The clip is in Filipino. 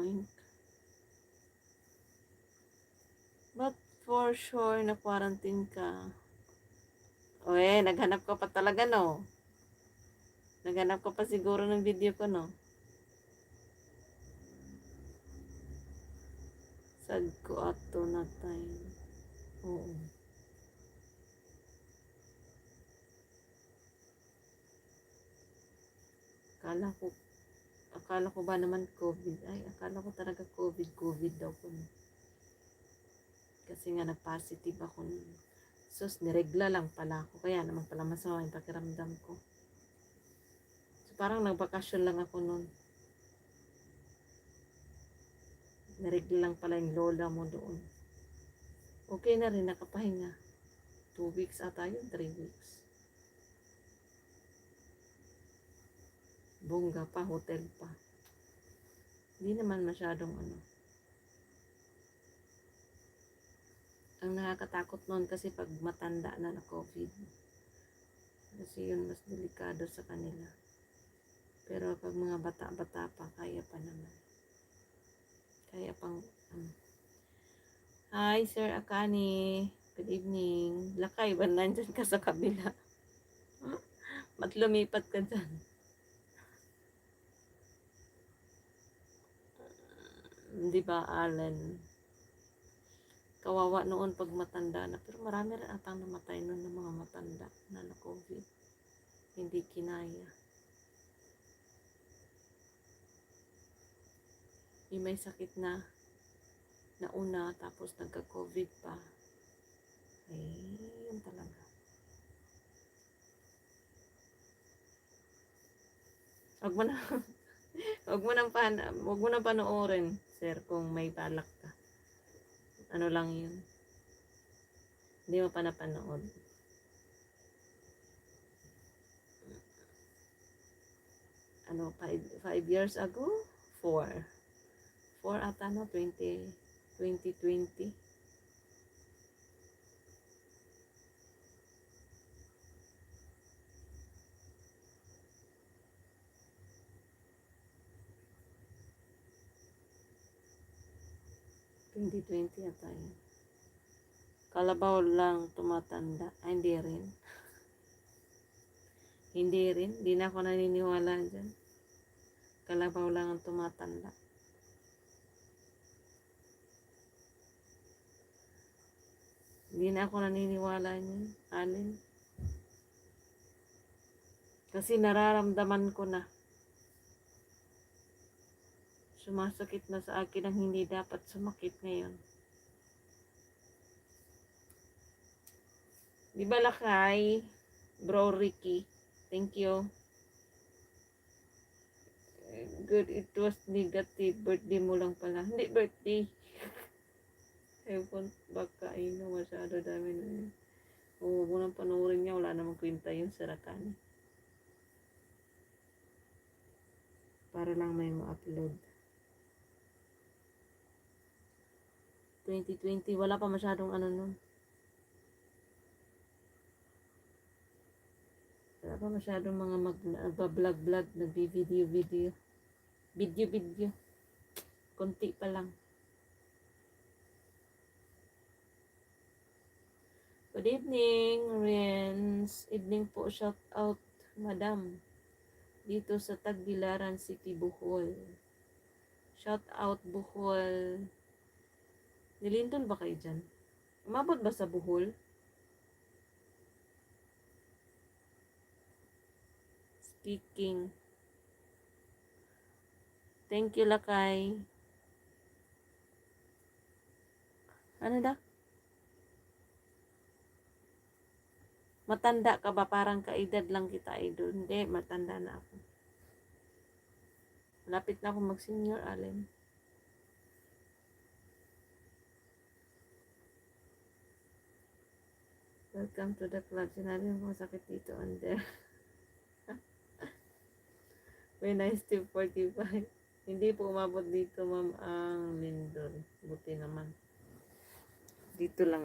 Oink. But for sure na quarantine ka. Oy, naghanap ka pa talaga, no? Naghanap ka pa siguro ng video ko, no? Sad ko ato na time. Oo. Akala ko ba naman COVID? Ay, akala ko talaga COVID daw ko. Kasi nga nag-positive ako nun. Sus, niregla lang pala ako. Kaya naman pala masama yung pakiramdam ko. So, parang nagbakasyon lang ako nun. Niregla lang pala yung lola mo doon. Okay na rin, nakapahinga. 2 weeks ata yun, 3 weeks. Bongga pa, hotel pa. Hindi naman masyadong ano. Ang nakakatakot noon kasi pag matanda na COVID. Kasi yun mas delikado sa kanila. Pero pag mga bata-bata pa, kaya pa naman. Kaya pang Hi, Sir Akani. Good evening. Lakay, ba nandyan ka sa kabila? Ba't lumipat ka dyan? Di ba, Allen? Kawawa noon pag matanda na. Pero marami rin atang namatay noon ng mga matanda na COVID. Hindi kinaya. Yung may sakit na nauna tapos nagka-COVID pa. Ay, yun talaga. Wag mo nang panoorin, sir, kung may balak ka. Ano lang yun. Hindi mo pa napanood. Ano, 5 years ago? 4 ata, no? 2020. Ata yun. Kalabaw lang tumatanda. Ay, hindi rin. Hindi na ako naniniwala dyan. Kalabaw lang ang tumatanda. Hindi na ako naniniwala niyan, Alin. Kasi nararamdaman ko na. Sumasakit na sa akin ang hindi dapat sumakit ngayon. Di ba lakay? Bro Ricky. Thank you. Good, it was negative. Birthday mo lang pala. Hindi birthday. Ewan, baka masyado dami na yun. Huwag mo nang panoorin niya. Wala namang kwenta yun sa Rakani. Para lang may ma-upload. 2020, wala pa masyadong ano nun. Wala pa masyadong mga mag-vlog, nagbi-video. Video. Konti pa lang. Good evening, Riens. Evening po, shout out, madam. Dito sa Tagbilaran City, Bohol. Shout out, Bohol. Nilindol ba kayo dyan? Umabot ba sa Bohol? Speaking. Thank you, lakay. Ano da? Matanda ka ba? Parang kaedad lang kita, idol. Hindi, matanda na ako. Malapit na ako mag-senior, Allen. Welcome to the club. Sinabi mo sakit dito under. May nice tip 45. Hindi po umabot dito, ma'am, ang lindol. Buti naman. Dito lang.